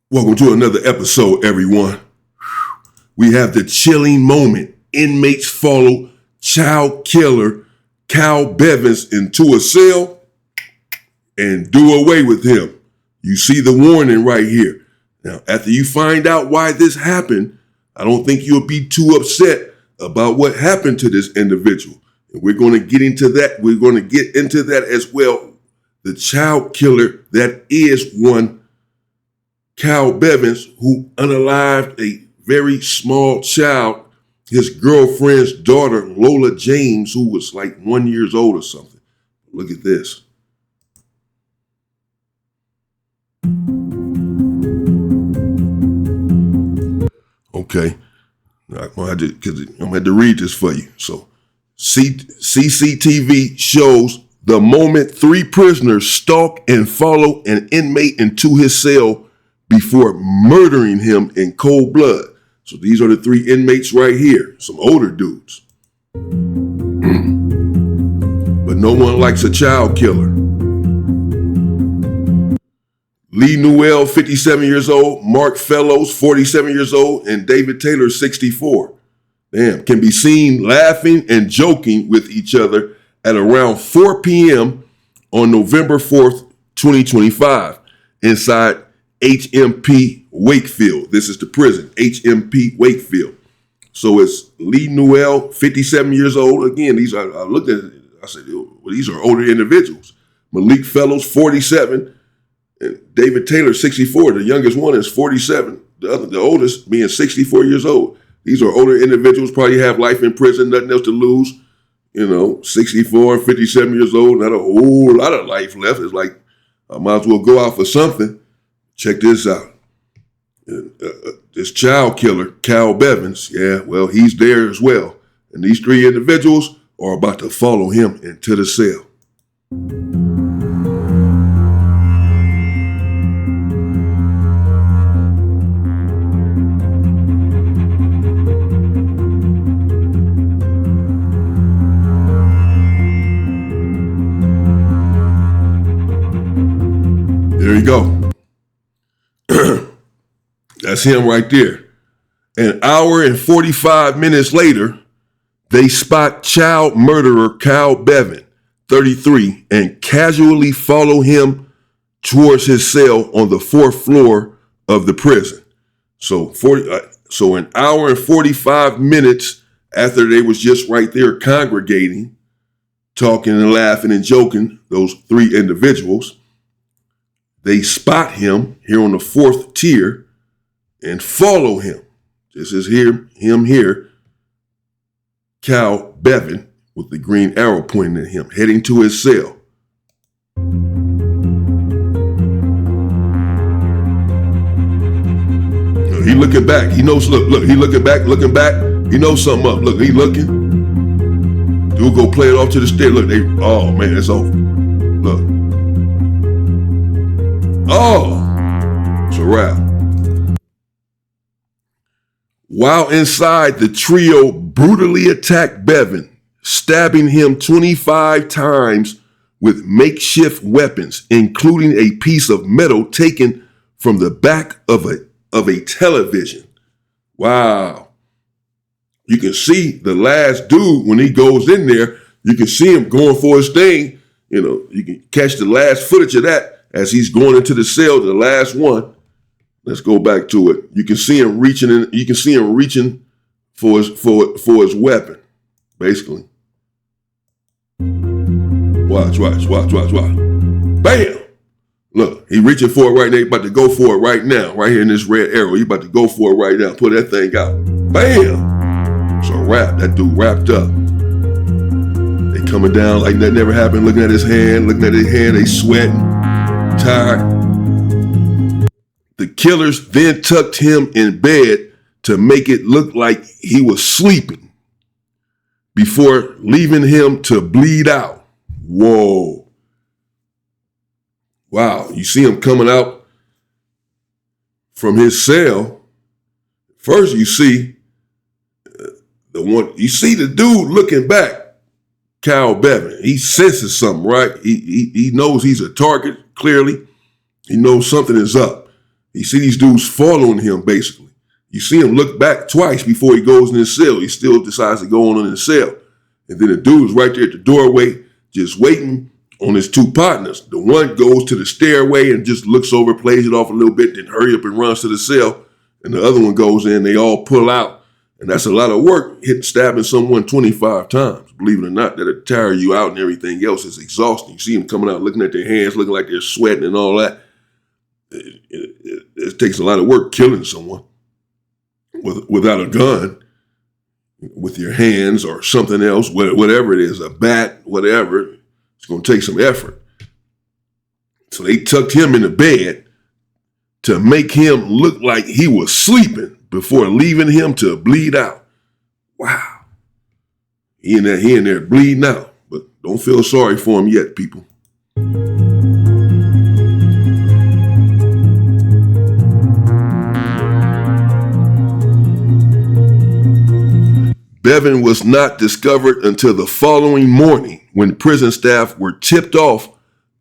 Welcome to another episode, everyone. We have the chilling moment. Inmates follow child killer Cal Bevins into a cell and do away with him. You see the warning right here. Now, after you find out why this happened, I don't think you'll be too upset about what happened to this individual. And we're going to get into that. We're going to get into that as well. The child killer that is one Cal Bevins, who unalived a very small child, his girlfriend's daughter, Lola James, who was like 1 year old or something. Look at this. Okay, I'm gonna have to read this for you. So, CCTV shows the moment three prisoners stalk and follow an inmate into his cell before murdering him in cold blood. So these are the three inmates right here, some older dudes. But no one likes a child killer. Lee Newell, 57 years old, Mark Fellows, 47 years old, and David Taylor, 64. Can be seen laughing and joking with each other at around 4 p.m. on November 4th, 2025, inside HMP Wakefield. This is the prison, HMP Wakefield. So it's Lee Newell, 57 years old. Again, I looked at it, I said, well, these are older individuals. Malik Fellows, 47, and David Taylor, 64. The youngest one is 47. The oldest being 64 years old. These are older individuals, probably have life in prison, nothing else to lose. 64 and 57 years old, not a whole lot of life left. It's like, I might as well go out for something. Check this out. This child killer, Cal Bevins, he's there as well. And these three individuals are about to follow him into the cell. There you go. That's him right there. An hour and 45 minutes later, they spot child murderer Cal Bevin, 33, and casually follow him towards his cell on the 4th floor of the prison. So an hour and 45 minutes after they was just right there congregating, talking and laughing and joking, those three individuals, they spot him here on the 4th tier and follow him. This is him here, Cal Bevin, with the green arrow pointing at him, heading to his cell. He looking back. He knows, look, he looking back. He knows something up. Look, he looking. Dude go play it off to the stair. Look, oh man, it's over. Look. Oh, it's a wrap. While inside, the trio brutally attacked Bevin, stabbing him 25 times with makeshift weapons, including a piece of metal taken from the back of a television. Wow. You can see the last dude, when he goes in there, you can see him going for his thing. You can catch the last footage of that as he's going into the cell, the last one. Let's go back to it. You can see him reaching in. You can see him reaching for his weapon, basically. Watch. Bam! Look, he reaching for it right now. He about to go for it right now, right here in this red arrow. He about to go for it right now. Pull that thing out. Bam! It's a wrap. That dude wrapped up. They coming down like that never happened. Looking at his hand. They sweating, tired. The killers then tucked him in bed to make it look like he was sleeping before leaving him to bleed out. Whoa. Wow. You see him coming out from his cell. First, you see the dude looking back, Cal Bevin. He senses something, right? He knows he's a target, clearly. He knows something is up. He see these dudes following him, basically. You see him look back twice before he goes in his cell. He still decides to go on in the cell. And then the dude's right there at the doorway, just waiting on his two partners. The one goes to the stairway and just looks over, plays it off a little bit, then hurry up and runs to the cell. And the other one goes in, they all pull out. And that's a lot of work, stabbing someone 25 times. Believe it or not, that'll tire you out and everything else. It's exhausting. You see them coming out, looking at their hands, looking like they're sweating and all that. It takes a lot of work killing someone without a gun, with your hands or something else, whatever it is, a bat, whatever. It's going to take some effort. So they tucked him in the bed to make him look like he was sleeping before leaving him to bleed out. Wow. He in there bleeding out. But don't feel sorry for him yet, people. Bevan was not discovered until the following morning when prison staff were tipped off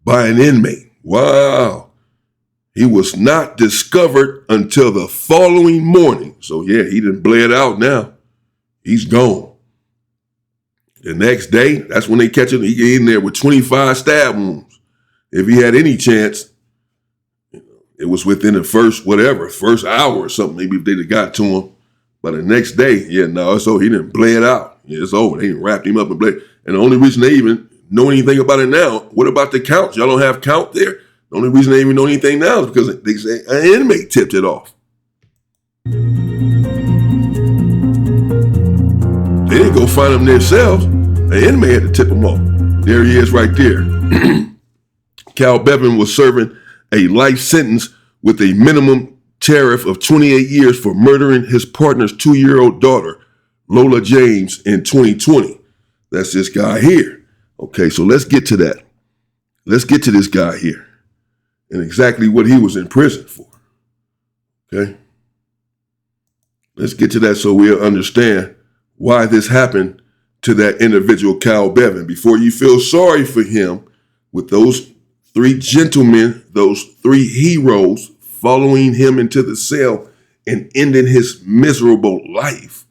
by an inmate. Wow. He was not discovered until the following morning. So yeah, he done bled out now. He's gone. The next day, that's when they catch him. He get in there with 25 stab wounds. If he had any chance, it was within the first hour or something. Maybe if they'd have got to him. But the next day, so he didn't bled out. Yeah, it's over. They wrapped him up and bled. And the only reason they even know anything about it now, what about the counts? Y'all don't have count there? The only reason they even know anything now is because they say an inmate tipped it off. They didn't go find them themselves. An inmate had to tip them off. There he is right there. Cal Bevan was serving a life sentence with a minimum tariff of 28 years for murdering his partner's 2-year-old daughter, Lola James, in 2020. That's this guy here. Okay, so let's get to that. Let's get to this guy here and exactly what he was in prison for. Okay? Let's get to that so we'll understand why this happened to that individual, Cal Bevan. Before you feel sorry for him, with those 3 gentlemen, those 3 heroes following him into the cell and ending his miserable life.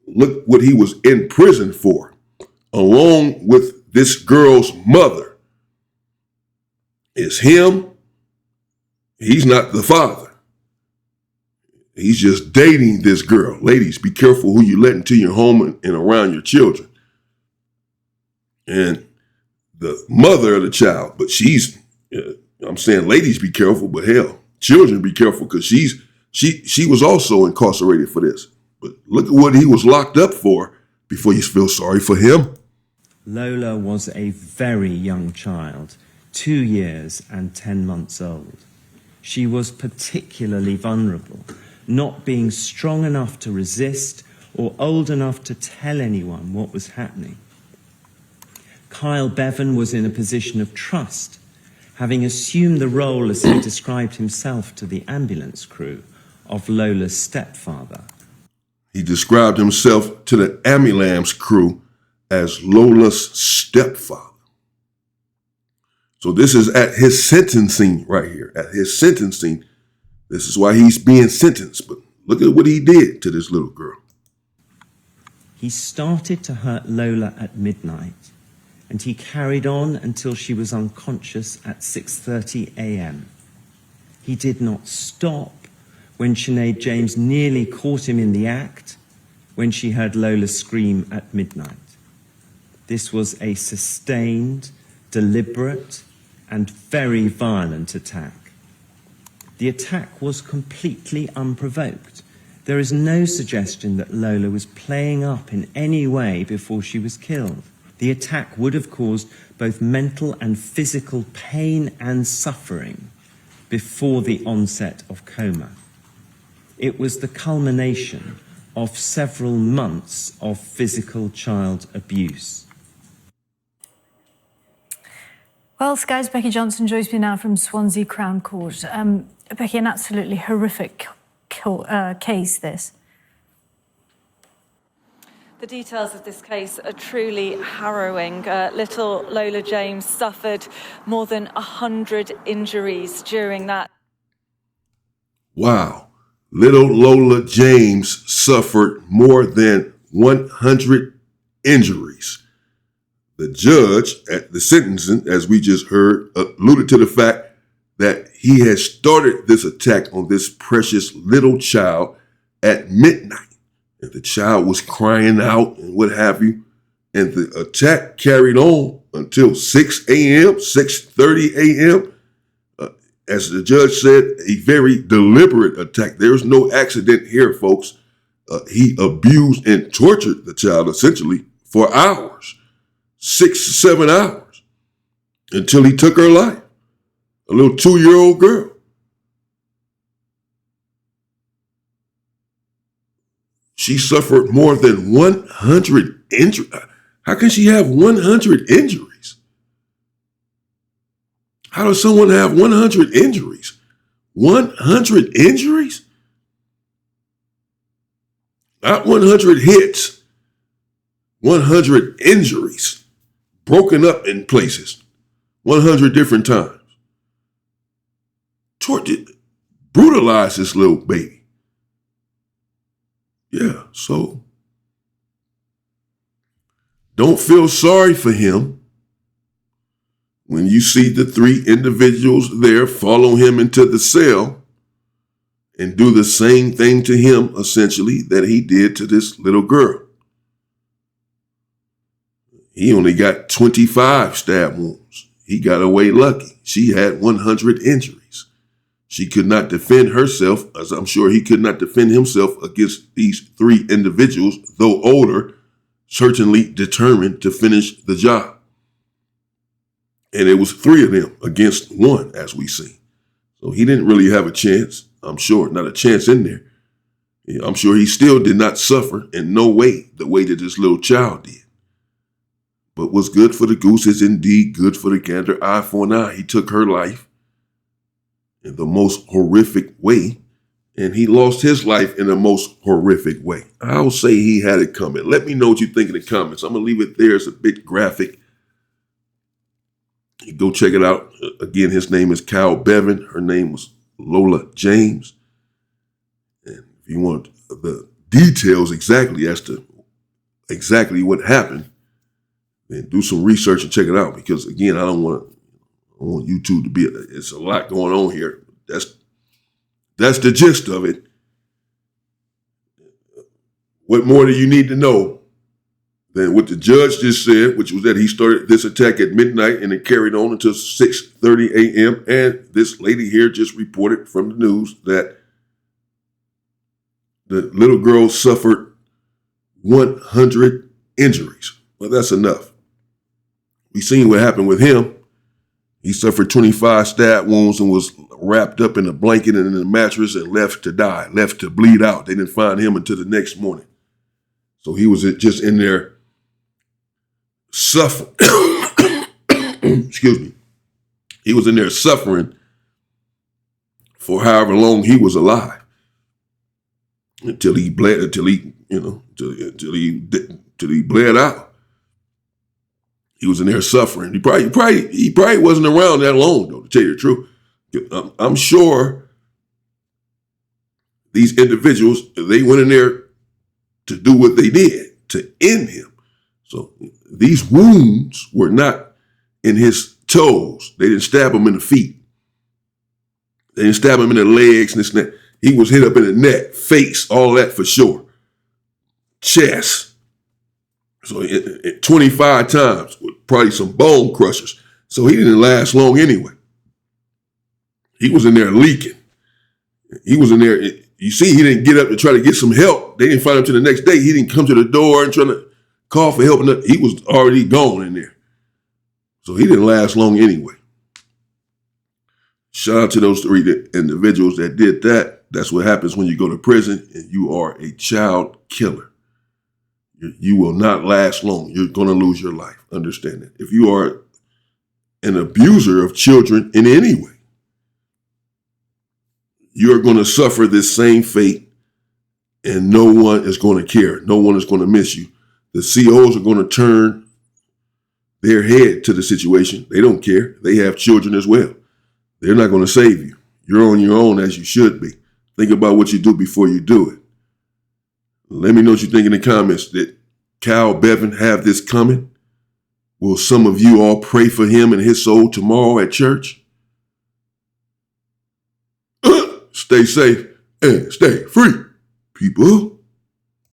Look what he was in prison for, along with this girl's mother. Is him. He's not the father. He's just dating this girl. Ladies, be careful who you let into your home and around your children. And the mother of the child, but I'm saying ladies, be careful, but hell, children, be careful, because she was also incarcerated for this. But look at what he was locked up for before you feel sorry for him. Lola was a very young child, 2 years and 10 months old. She was particularly vulnerable, not being strong enough to resist or old enough to tell anyone what was happening. Kyle Bevan was in a position of trust, having assumed the role, as he described himself to the ambulance crew, of Lola's stepfather. He described himself to the ambulance crew as Lola's stepfather. So this is at his sentencing right here. At his sentencing, this is why he's being sentenced. But look at what he did to this little girl. He started to hurt Lola at midnight, and he carried on until she was unconscious at 6:30 a.m. He did not stop when Sinead James nearly caught him in the act when she heard Lola scream at midnight. This was a sustained, deliberate, and very violent attack. The attack was completely unprovoked. There is no suggestion that Lola was playing up in any way before she was killed. The attack would have caused both mental and physical pain and suffering before the onset of coma. It was the culmination of several months of physical child abuse. Well, Sky's Becky Johnson joins me now from Swansea Crown Court. Becky, an absolutely horrific case, this. The details of this case are truly harrowing. Little Lola James suffered more than 100 injuries during that. Wow. Little Lola James suffered more than 100 injuries. The judge at the sentencing, as we just heard, alluded to the fact that he had started this attack on this precious little child at midnight. And the child was crying out and what have you. And the attack carried on until 6 a.m., 6:30 a.m. As the judge said, a very deliberate attack. There's no accident here, folks. He abused and tortured the child essentially for hours, 6 to 7 hours, until he took her life. A little 2-year-old girl. She suffered more than 100 injuries. How can she have 100 injuries? How does someone have 100 injuries? 100 injuries? Not 100 hits. 100 injuries. Broken up in places. 100 different times. Tortured, brutalized this little baby. Yeah, so don't feel sorry for him. When you see the 3 individuals there follow him into the cell and do the same thing to him, essentially, that he did to this little girl. He only got 25 stab wounds. He got away lucky. She had 100 injuries. She could not defend herself, as I'm sure he could not defend himself against these 3 individuals, though older, certainly determined to finish the job. And it was 3 of them against 1, as we see. So he didn't really have a chance, I'm sure, not a chance in there. I'm sure he still did not suffer in no way the way that this little child did. But what's good for the goose is indeed good for the gander. Eye for an eye. He took her life in the most horrific way, and he lost his life in the most horrific way. I'll say he had it coming. Let me know what you think in the comments. I'm going to leave it there. It's a bit graphic. You go check it out. Again, his name is Kyle Bevan. Her name was Lola James. And if you want the details exactly as to exactly what happened, then do some research and check it out. Because again, I want YouTube to be, it's a lot going on here. That's the gist of it. What more do you need to know than what the judge just said, which was that he started this attack at midnight and it carried on until 6:30 a.m. And this lady here just reported from the news that the little girl suffered 100 injuries. Well, that's enough. We seen what happened with him. He suffered 25 stab wounds and was wrapped up in a blanket and in a mattress and left to die, left to bleed out. They didn't find him until the next morning. So he was just in there suffering. Excuse me. He was in there suffering for however long he was alive until he bled, until he bled out. He was in there suffering. He probably wasn't around that long, though, to tell you the truth. I'm sure these individuals, they went in there to do what they did, to end him. So these wounds were not in his toes. They didn't stab him in the feet. They didn't stab him in the legs and this and that. He was hit up in the neck, face, all that for sure. Chest. So 25 times with probably some bone crushers. So he didn't last long anyway. He was in there leaking. He was in there. You see, he didn't get up to try to get some help. They didn't find him till the next day. He didn't come to the door and try to call for help. He was already gone in there. So he didn't last long anyway. Shout out to those 3 individuals that did that. That's what happens when you go to prison and you are a child killer. You will not last long. You're going to lose your life. Understand that. If you are an abuser of children in any way, you're going to suffer this same fate and no one is going to care. No one is going to miss you. The COs are going to turn their head to the situation. They don't care. They have children as well. They're not going to save you. You're on your own as you should be. Think about what you do before you do it. Let me know what you think in the comments. Did Cal Bevan have this coming? Will some of you all pray for him and his soul tomorrow at church? Stay safe and stay free, people.